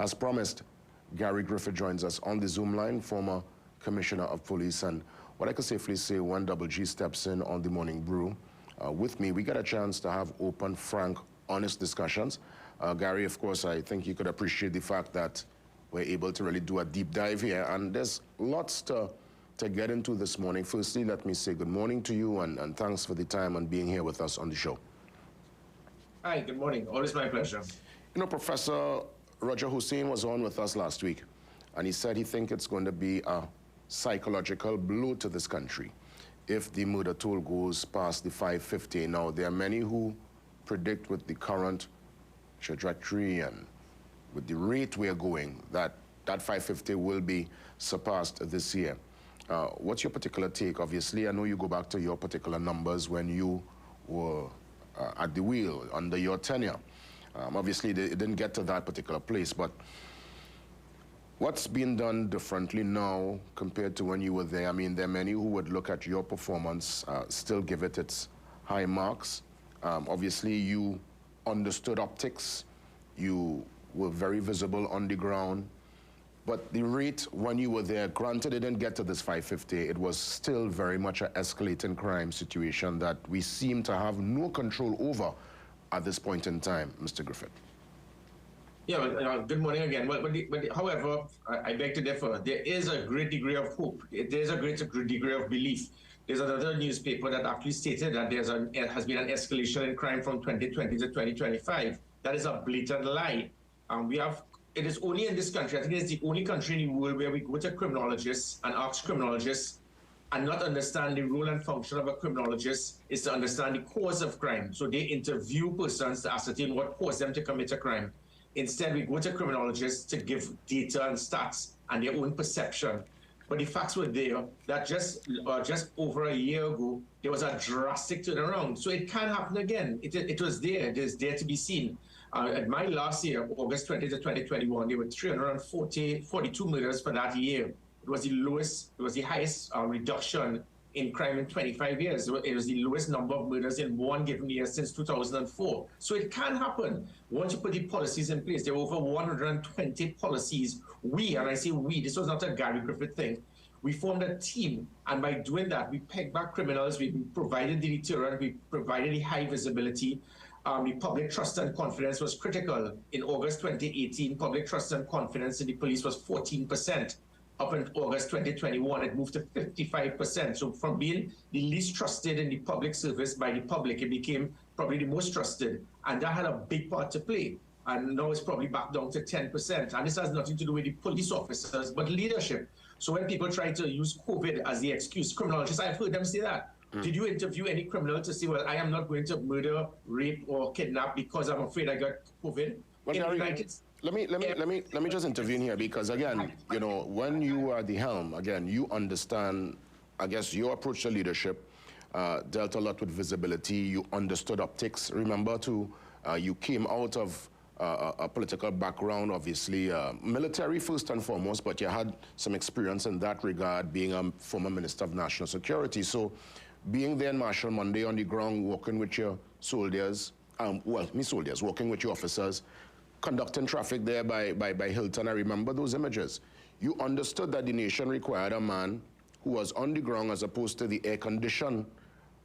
As promised, Gary Griffith joins us on the Zoom line, former Commissioner of Police, and what I could safely say, one Double G steps in on the Morning Brew. With me, we got a chance to have open, frank, honest discussions. Gary, of course, I think you could appreciate the fact that we're able to really do a deep dive here, and there's lots to get into this morning. Firstly, let me say good morning to you, and thanks for the time and being here with us on the show. Hi, good morning. Always my pleasure. You know, Professor Roger Hussein was on with us last week, and he said he thinks it's going to be a psychological blow to this country if the murder toll goes past the 550. Now, there are many who predict with the current trajectory and with the rate we're going that 550 will be surpassed this year. What's your particular take? Obviously, I know you go back to your particular numbers when you were at the wheel under your tenure. Obviously, it didn't get to that particular place, but what's been done differently now compared to when you were there? I mean, there are many who would look at your performance, still give it its high marks. Obviously, you understood optics. You were very visible on the ground. But the rate when you were there, granted it didn't get to this 550, it was still very much an escalating crime situation that we seem to have no control over at this point in time, Mr. Griffith. Yeah, well, good morning again. However, I beg to differ. There is a great degree of hope. There's a great degree of belief. There's another newspaper that actually stated that there has been an escalation in crime from 2020 to 2025. That is a blatant lie. It is only in this country, I think it's the only country in the world where we go to criminologists and ask criminologists and not understand the role and function of a criminologist is to understand the cause of crime. So they interview persons to ascertain what caused them to commit a crime. Instead, we go to criminologists to give data and stats and their own perception. But the facts were there that just over a year ago, there was a drastic turnaround. So it can happen again. It was there. It is there to be seen. At my last year, August 20 to 2021, there were 342 murders for that year. It was the lowest, it was the highest reduction in crime in 25 years. It was the lowest number of murders in one given year since 2004. So it can happen once you put the policies in place. There were over 120 policies. We, and I say we, this was not a Gary Griffith thing. We formed a team, and by doing that, we pegged back criminals, we provided the deterrent, we provided the high visibility. The public trust and confidence was critical. In August 2018, public trust and confidence in the police was 14%. Up in August 2021, it moved to 55%. So from being the least trusted in the public service by the public, it became probably the most trusted. And that had a big part to play. And now it's probably back down to 10%. And this has nothing to do with the police officers, but leadership. So when people try to use COVID as the excuse, criminologists, I've heard them say that. Did you interview any criminal to say, well, I am not going to murder, rape, or kidnap because I'm afraid I got COVID? Well, let me just intervene here because, again, you know, when you are the helm, again, you understand, I guess, your approach to leadership dealt a lot with visibility. You understood optics. Remember, too, you came out of a political background, obviously, military first and foremost, but you had some experience in that regard, being a former Minister of National Security. So being there in Marshall Monday on the ground, working with your soldiers, working with your officers, conducting traffic there by Hilton. I remember those images. You understood that the nation required a man who was on the ground as opposed to the air-conditioned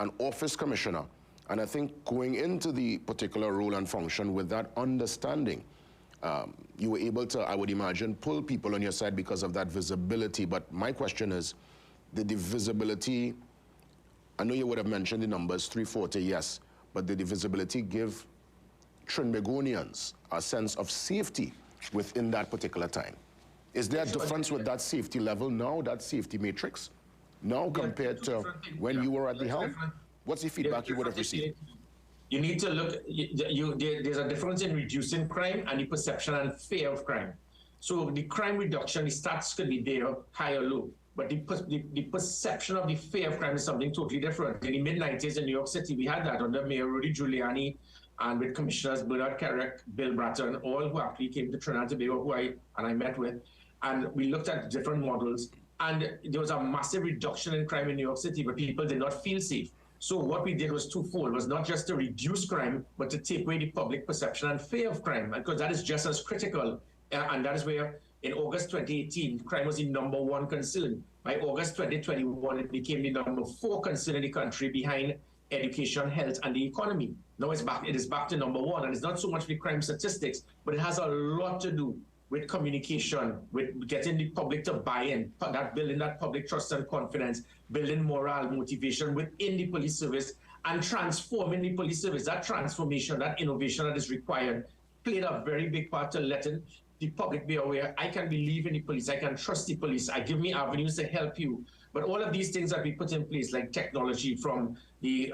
and office commissioner. And I think going into the particular role and function with that understanding, you were able to, I would imagine, pull people on your side because of that visibility. But my question is, did the visibility, I know you would have mentioned the numbers, 340, yes, but did the visibility give Trinbagonians a sense of safety within that particular time? Is there a difference with that safety level now, that safety matrix, now compared to when you were at the helm? What's the feedback you would have received? You need to look, there's a difference in reducing crime and the perception and fear of crime. So the crime reduction, the stats could be there, high or low, but the perception of the fear of crime is something totally different. In the mid-90s in New York City, we had that under Mayor Rudy Giuliani and with Commissioners Bernard Carrick, Bill Bratton, all who actually came to Trinidad and Tobago, who I met with. And we looked at different models, and there was a massive reduction in crime in New York City, but people did not feel safe. So what we did was twofold. It was not just to reduce crime, but to take away the public perception and fear of crime, because that is just as critical And that is where in August 2018, crime was the #1 concern. By August 2021, it became the #4 concern in the country behind education, health, and the economy. Now it is back to #1, and it's not so much the crime statistics, but it has a lot to do with communication, with getting the public to buy in, that building that public trust and confidence, building morale, motivation within the police service, and transforming the police service. That transformation, that innovation that is required, played a very big part to letting the public be aware. I can believe in the police. I can trust the police. I give me avenues to help you. But all of these things that we put in place, like technology from the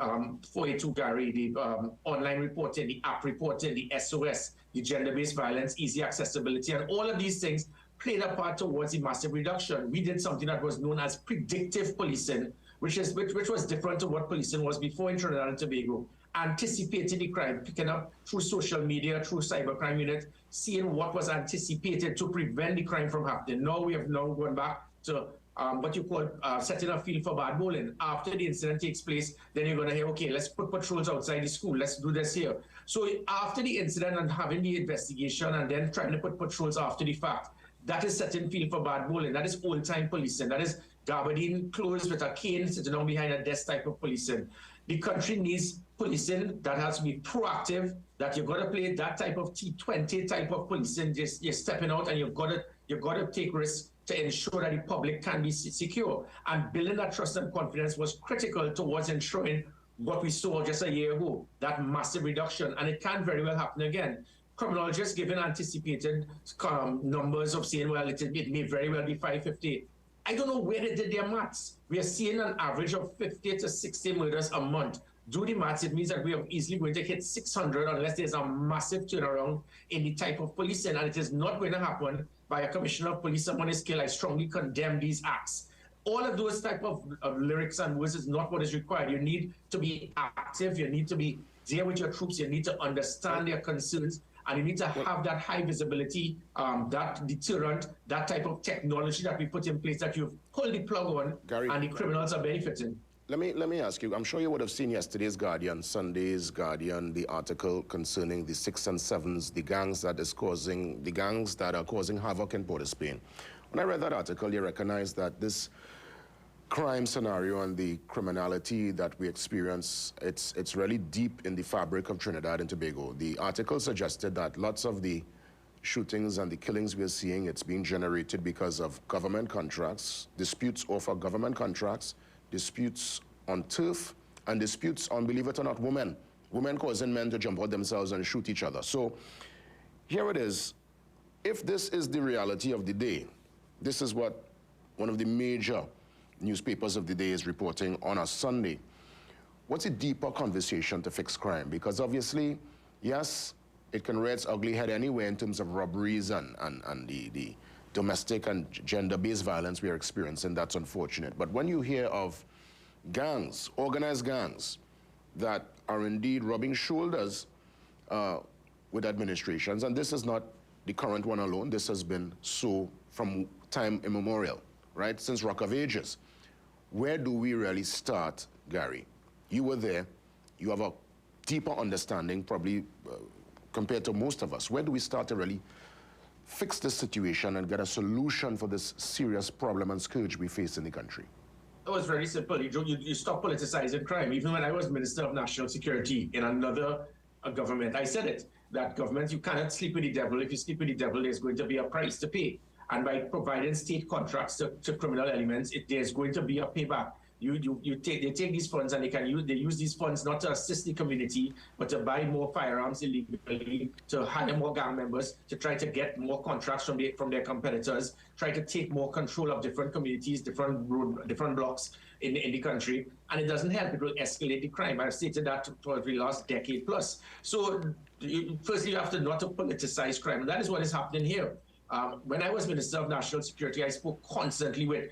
482 Gary, the online reporting, the app reporting, the SOS, the gender-based violence, easy accessibility, and all of these things played a part towards the massive reduction. We did something that was known as predictive policing, which was different to what policing was before in Trinidad and Tobago. Anticipating the crime, picking up through social media, through cybercrime unit, seeing what was anticipated to prevent the crime from happening. Now we have gone back to what you call setting a field for bad bowling. After the incident takes place, then you're going to hear, okay, let's put patrols outside the school. Let's do this here. So after the incident and having the investigation and then trying to put patrols after the fact, that is setting field for bad bowling. That is old-time policing. That is gabardine clothes with a cane sitting down behind a desk type of policing. The country needs policing that has to be proactive, that you've got to play that type of T20 type of policing. Just you're stepping out and you've got to take risks to ensure that the public can be secure. And building that trust and confidence was critical towards ensuring what we saw just a year ago, that massive reduction. And it can very well happen again. Criminologists given anticipated numbers of saying, well, it may very well be 550. I don't know where they did their maths. We are seeing an average of 50 to 60 murders a month. Do the maths, it means that we are easily going to hit 600 unless there's a massive turnaround in the type of policing, and it is not going to happen by a commissioner of police. Someone is killed. I strongly condemn these acts. All of those type of lyrics and words is not what is required. You need to be active. You need to be there with your troops. You need to understand their concerns. And you need to have that high visibility, that deterrent, that type of technology that we put in place that you've pulled the plug on, Gary, and the criminals are benefiting. Let me ask you, I'm sure you would have seen yesterday's Guardian, Sunday's Guardian, the article concerning the 6 and 7s, the gangs that are causing havoc in Port of Spain. When I read that article, you recognize that this crime scenario and the criminality that we experience, it's really deep in the fabric of Trinidad and Tobago. The article suggested that lots of the shootings and the killings we're seeing, it's being generated because of government contracts, disputes over government contracts, disputes on turf, and disputes on, believe it or not, women. Women causing men to jump out themselves and shoot each other. So here it is. If this is the reality of the day, this is what one of the major newspapers of the day is reporting on a Sunday. What's a deeper conversation to fix crime? Because obviously, yes, it can rear its ugly head anywhere in terms of robberies and the domestic and gender-based violence we are experiencing. That's unfortunate. But when you hear of gangs, organized gangs, that are indeed rubbing shoulders with administrations, and this is not the current one alone, this has been so from time immemorial, right, since Rock of Ages. Where do we really start, Gary? You were there. You have a deeper understanding, probably compared to most of us. Where do we start to really fix this situation and get a solution for this serious problem and scourge we face in the country? It was very simple. You stop politicizing crime. Even when I was Minister of National Security in another government, I said it, that government, you cannot sleep with the devil. If you sleep with the devil, there's going to be a price to pay. And by providing state contracts to criminal elements, there's going to be a payback. They take these funds and they use these funds not to assist the community, but to buy more firearms illegally, to hire more gang members, to try to get more contracts from their competitors, try to take more control of different communities, different blocks in the country, and it doesn't help. It will escalate the crime. I've stated that for the last decade plus. So firstly, you have to not to politicize crime, and that is what is happening here. When I was Minister of National Security, I spoke constantly with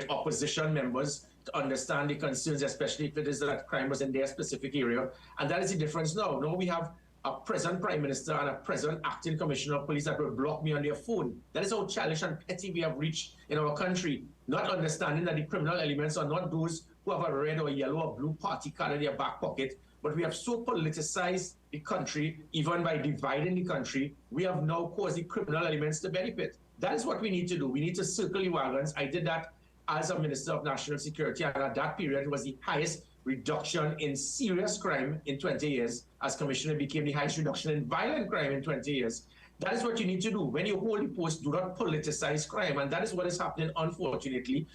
opposition members to understand the concerns, especially if it is that crime was in their specific area. And that is the difference now. Now we have a present Prime Minister and a present Acting Commissioner of Police that will block me on their phone. That is how childish and petty we have reached in our country, not understanding that the criminal elements are not those who have a red or yellow or blue party card in their back pocket, But we have so politicized the country, even by dividing the country, we have now caused the criminal elements to benefit. That is what we need to do. We need to circle the wagons. I did that as a Minister of National Security, and at that period it was the highest reduction in serious crime in 20 years. As Commissioner, became the highest reduction in violent crime in 20 years. That is what you need to do. When you hold the post, do not politicize crime, and that is what is happening, unfortunately.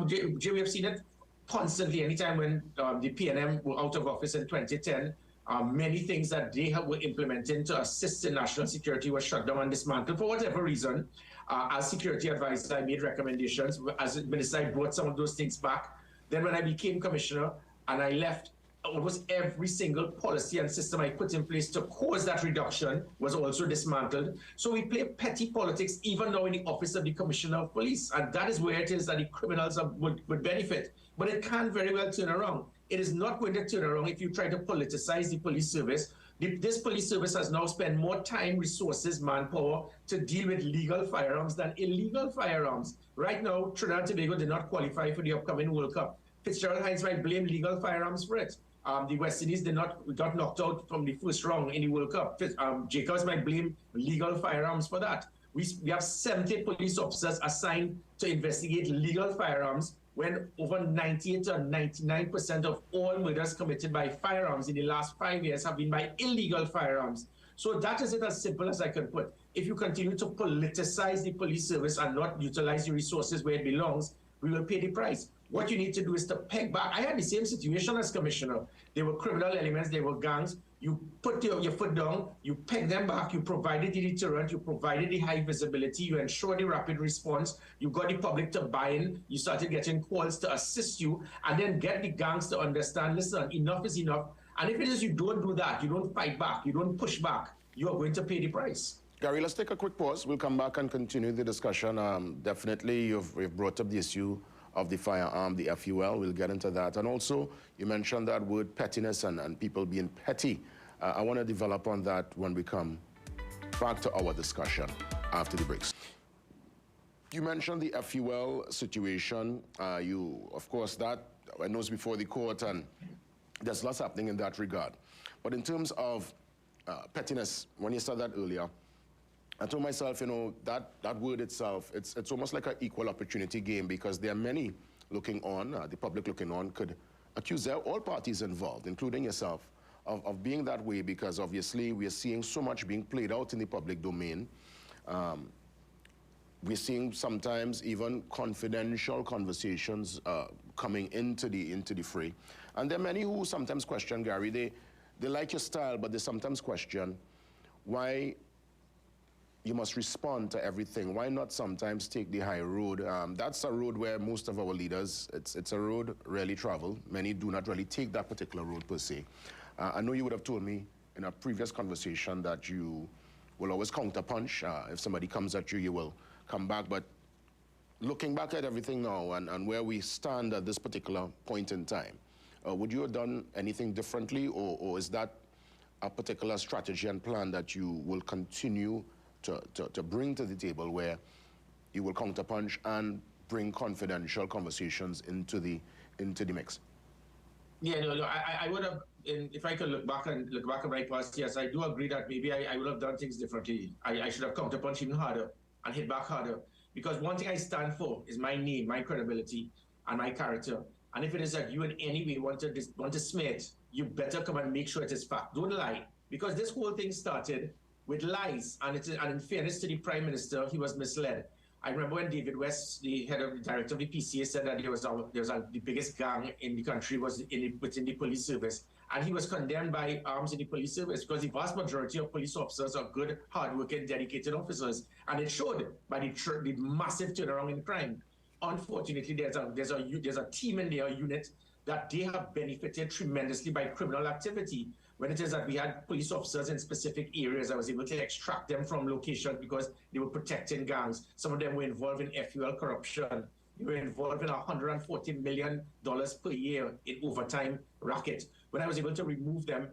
Jay, we have seen it constantly. Anytime when the PNM were out of office in 2010, many things that they were implementing to assist in national security were shut down and dismantled for whatever reason. As security advisor, I made recommendations. As minister, I brought some of those things back. Then when I became commissioner and I left, almost every single policy and system I put in place to cause that reduction was also dismantled. So we play petty politics even now in the office of the Commissioner of Police. And that is where it is that the criminals would benefit. But it can very well turn around. It is not going to turn around if you try to politicize the police service. This police service has now spent more time, resources, manpower to deal with legal firearms than illegal firearms. Right now, Trinidad and Tobago did not qualify for the upcoming World Cup. Fitzgerald Hines might blame legal firearms for it. The West Indies got knocked out from the first round in the World Cup. Jacobs might blame legal firearms for that. We have 70 police officers assigned to investigate legal firearms when over 98 to 99% of all murders committed by firearms in the last 5 years have been by illegal firearms. So that is it, as simple as I can put. If you continue to politicize the police service and not utilize the resources where it belongs, we will pay the price. What you need to do is to peg back. I had the same situation as commissioner. There were criminal elements, there were gangs. You put your foot down, you peg them back, you provided the deterrent, you provided the high visibility, you ensure the rapid response, you got the public to buy in, you started getting calls to assist you, and then get the gangs to understand, listen, enough is enough. And if it is you don't do that, you don't fight back, you don't push back, you are going to pay the price. Gary, let's take a quick pause. We'll come back and continue the discussion. Definitely, you've brought up the issue of the firearm, the FUL. We'll get into that. And also, you mentioned that word pettiness and people being petty. I want to develop on that when we come back to our discussion after the breaks. You mentioned the FUL situation. Of course, that I know is before the court, and there's lots happening in that regard. But in terms of pettiness, when you said that earlier, I told myself, you know, that word itself, it's almost like an equal opportunity game, because there are many looking on, the public looking on, could accuse all parties involved, including yourself, of being that way, because obviously we are seeing so much being played out in the public domain. We're seeing sometimes even confidential conversations coming into the fray. And there are many who sometimes question, Gary, they like your style, but they sometimes question why you must respond to everything. Why not sometimes take the high road? That's a road where most of our leaders, it's a road rarely traveled. Many do not really take that particular road per se. I know you would have told me in a previous conversation that you will always counterpunch. If somebody comes at you, you will come back. But looking back at everything now and where we stand at this particular point in time, would you have done anything differently, or is that a particular strategy and plan that you will continue to bring to the table, where you will counterpunch and bring confidential conversations into the mix? Yeah, no, I would have, if I could look back at my past, yes, I do agree that maybe I would have done things differently. I should have counterpunched even harder and hit back harder. Because one thing I stand for is my name, my credibility, and my character. And if it is that you in any way want to smear it, you better come and make sure it is fact. Don't lie. Because this whole thing started with lies, and in fairness to the Prime Minister, he was misled. I remember when David West, the director of the PCA, said that the biggest gang in the country was within the police service, and he was condemned by arms in the police service because the vast majority of police officers are good, hardworking, dedicated officers, and it showed by the massive turnaround in crime. Unfortunately, there's a team in their unit that they have benefited tremendously by criminal activity. When it is that we had police officers in specific areas, I was able to extract them from locations because they were protecting gangs. Some of them were involved in FUL corruption. They were involved in $140 million per year in overtime racket. When I was able to remove them,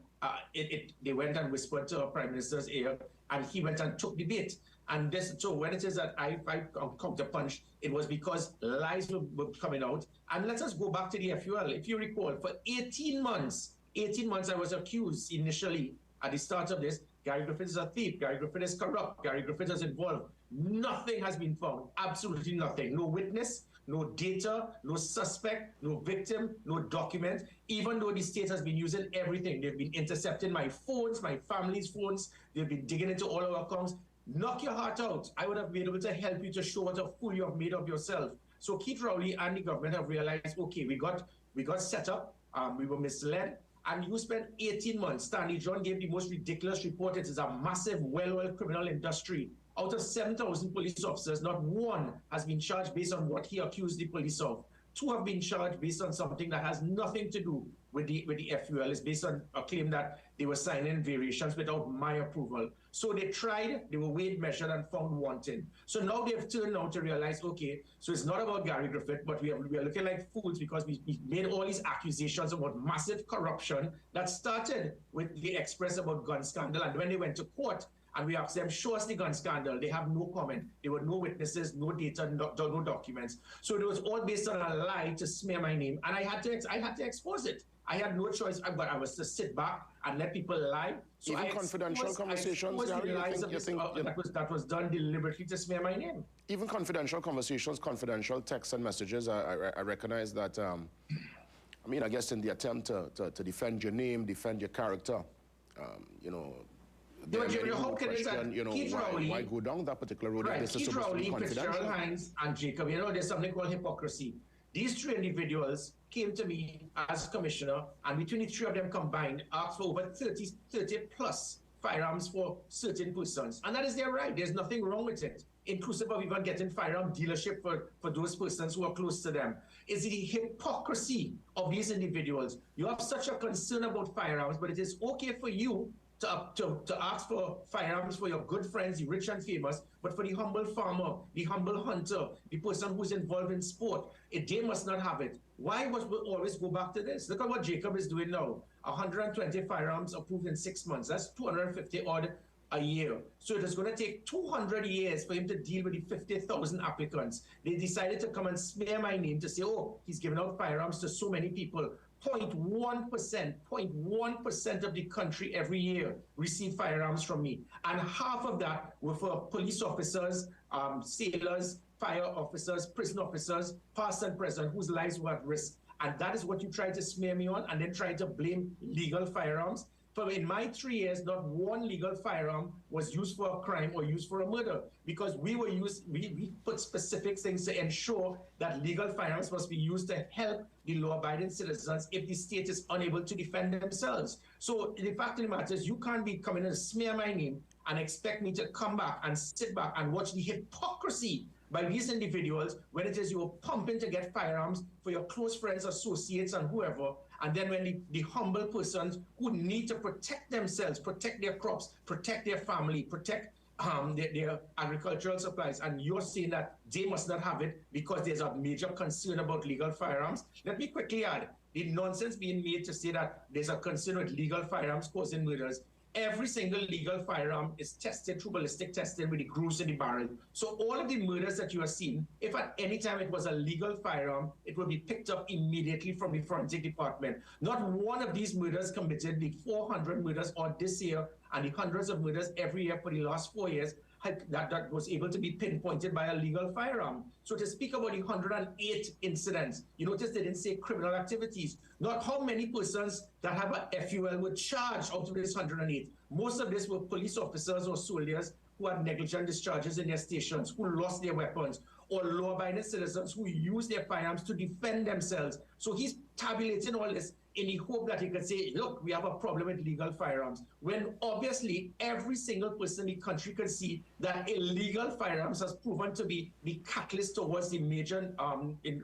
they went and whispered to our Prime Minister's ear, and he went and took the bait. And so when it is that I counterpunched, it was because lies were coming out. And let us go back to the FUL. If you recall, for 18 months, 18 months, I was accused initially at the start of this. Gary Griffith is a thief. Gary Griffith is corrupt. Gary Griffith is involved. Nothing has been found. Absolutely nothing. No witness, no data, no suspect, no victim, no document. Even though the state has been using everything, they've been intercepting my phones, my family's phones. They've been digging into all our accounts. Knock your heart out. I would have been able to help you to show what a fool you have made of yourself. So Keith Rowley and the government have realized, okay, we got set up, we were misled, and you spent 18 months. Stanley John gave the most ridiculous report. It is a massive, well-oiled criminal industry. Out of 7,000 police officers, not one has been charged based on what he accused the police of. 2 have been charged based on something that has nothing to do with the FUL. It's based on a claim that they were signing variations without my approval. So they tried, they were weighed, measured, and found wanting. So now they've turned out to realize, okay, so it's not about Gary Griffith, but we are looking like fools because we made all these accusations about massive corruption that started with the Express about gun scandal. And when they went to court, and we asked them, show us the gun scandal. They have no comment. There were no witnesses, no data, no documents. So it was all based on a lie to smear my name. And I had to expose it. I had no choice, but I was to sit back and let people lie. So even confidential conversations, that was done deliberately to smear my name. Even confidential conversations, confidential texts and messages, I recognize that, I mean, I guess in the attempt to defend your name, defend your character, you know, why go down that particular road? Right, Keith Rowley, Fitzgerald Hines, and Jacob. You know, there's something called hypocrisy. These 3 individuals came to me as commissioner, and between the 3 of them combined, asked for over 30 plus firearms for certain persons. And that is their right. There's nothing wrong with it, inclusive of even getting firearm dealership for those persons who are close to them. It's the hypocrisy of these individuals. You have such a concern about firearms, but it is okay for you to ask for firearms for your good friends, the rich and famous, but for the humble farmer, the humble hunter, the person who's involved in sport, they must not have it. Why must we always go back to this? Look at what Jacob is doing now. 120 firearms approved in 6 months. That's 250 odd a year. So it is going to take 200 years for him to deal with the 50,000 applicants. They decided to come and smear my name to say, oh, he's giving out firearms to so many people. 0.1% of the country every year receive firearms from me. And half of that were for police officers, sailors, fire officers, prison officers, past and present, whose lives were at risk. And that is what you try to smear me on and then try to blame legal firearms. For in my 3 years, not one legal firearm was used for a crime or used for a murder, because we put specific things to ensure that legal firearms must be used to help the law-abiding citizens if the state is unable to defend themselves. So the fact of the matter is, you can't be coming and smear my name and expect me to come back and sit back and watch the hypocrisy by these individuals when it is you're pumping to get firearms for your close friends, associates, and whoever. And then when the humble persons who need to protect themselves, protect their crops, protect their family, protect their agricultural supplies, and you're saying that they must not have it because there's a major concern about legal firearms. Let me quickly add, the nonsense being made to say that there's a concern with legal firearms causing murders. Every single legal firearm is tested through ballistic testing with the grooves in the barrel. So all of the murders that you are seeing, if at any time it was a legal firearm, it will be picked up immediately from the forensic department. Not one of these murders committed, the 400 murders or this year and the hundreds of murders every year for the last 4 years, that was able to be pinpointed by a legal firearm. So to speak about the 108 incidents, you notice they didn't say criminal activities. Not how many persons that have a FUL were charged out of this 108. Most of this were police officers or soldiers who had negligent discharges in their stations, who lost their weapons, or law-abiding citizens who used their firearms to defend themselves. So he's tabulating all this in the hope that he could say, look, we have a problem with legal firearms, when obviously every single person in the country can see that illegal firearms has proven to be the catalyst towards the major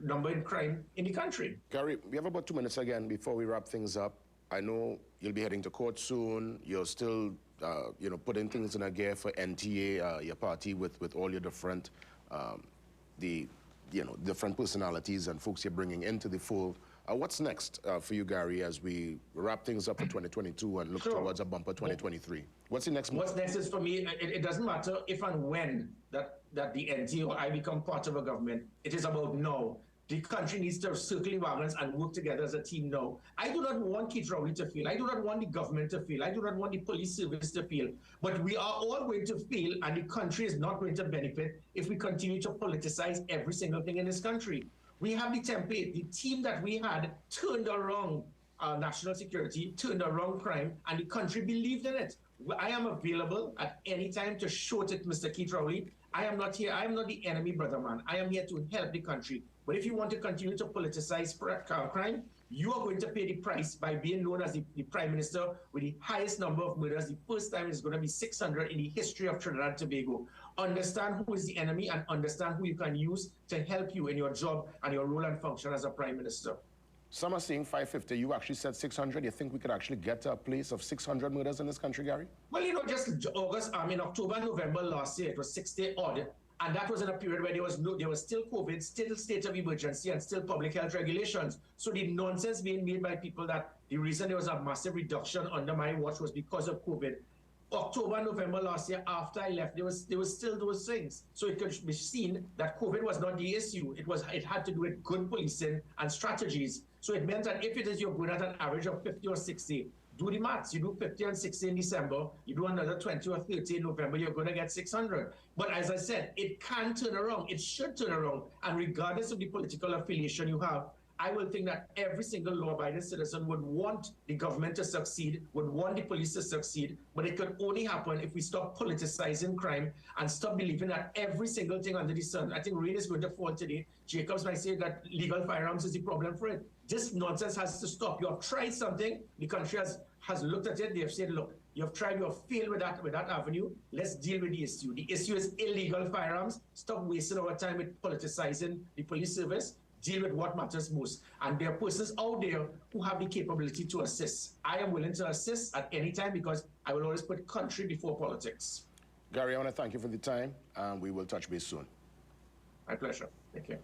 number in crime in the country. Gary, we have about 2 minutes again before we wrap things up. I know you'll be heading to court soon. You're still, putting things in a gear for NTA, your party with all your different, different personalities and folks you're bringing into the fold. What's next for you, Gary, as we wrap things up for 2022 and look towards a bumper 2023? What's the next move? What's next is, for me, it doesn't matter if and when that the NTA or I become part of a government. It is about now. The country needs to circle the wagons and work together as a team now. I do not want Keith Rowley to fail. I do not want the government to fail. I do not want the police service to fail. But we are all going to fail, and the country is not going to benefit if we continue to politicize every single thing in this country. We have the template. The team that we had turned around national security, turned around crime, and the country believed in it. I am available at any time to show it, Mr. Keith Rowley. I am not here. I am not the enemy, brother man. I am here to help the country. But if you want to continue to politicize crime, you are going to pay the price by being known as the prime minister with the highest number of murders. The first time is going to be 600 in the history of Trinidad and Tobago. Understand who is the enemy and understand who you can use to help you in your job and your role and function as a prime minister. Some are saying 550. You actually said 600. You think we could actually get to a place of 600 murders in this country, Gary? Well, you know, just in October, November last year, it was 60 odd. And that was in a period where there was still COVID, still state of emergency, and still public health regulations. So the nonsense being made by people that the reason there was a massive reduction under my watch was because of COVID. October, November last year, after I left, there was still those things. So it could be seen that COVID was not the issue. It had to do with good policing and strategies. So it meant that if it is you're going at an average of 50 or 60, do the maths. You do 50 and 60 in December, you do another 20 or 30 in November, you're going to get 600. But as I said, it can turn around. It should turn around. And regardless of the political affiliation you have, I will think that every single law-abiding citizen would want the government to succeed, would want the police to succeed, but it could only happen if we stop politicizing crime and stop believing that every single thing under the sun. I think rain is going to fall today. Jacobs might say that legal firearms is the problem for it. This nonsense has to stop. You have tried something, the country has looked at it, they have said, look, you have tried, you have failed with that avenue, let's deal with the issue. The issue is illegal firearms. Stop wasting our time with politicizing the police service. Deal with what matters most. And there are persons out there who have the capability to assist. I am willing to assist at any time because I will always put country before politics. Gary, I want to thank you for the time, and we will touch base soon. My pleasure. Thank you.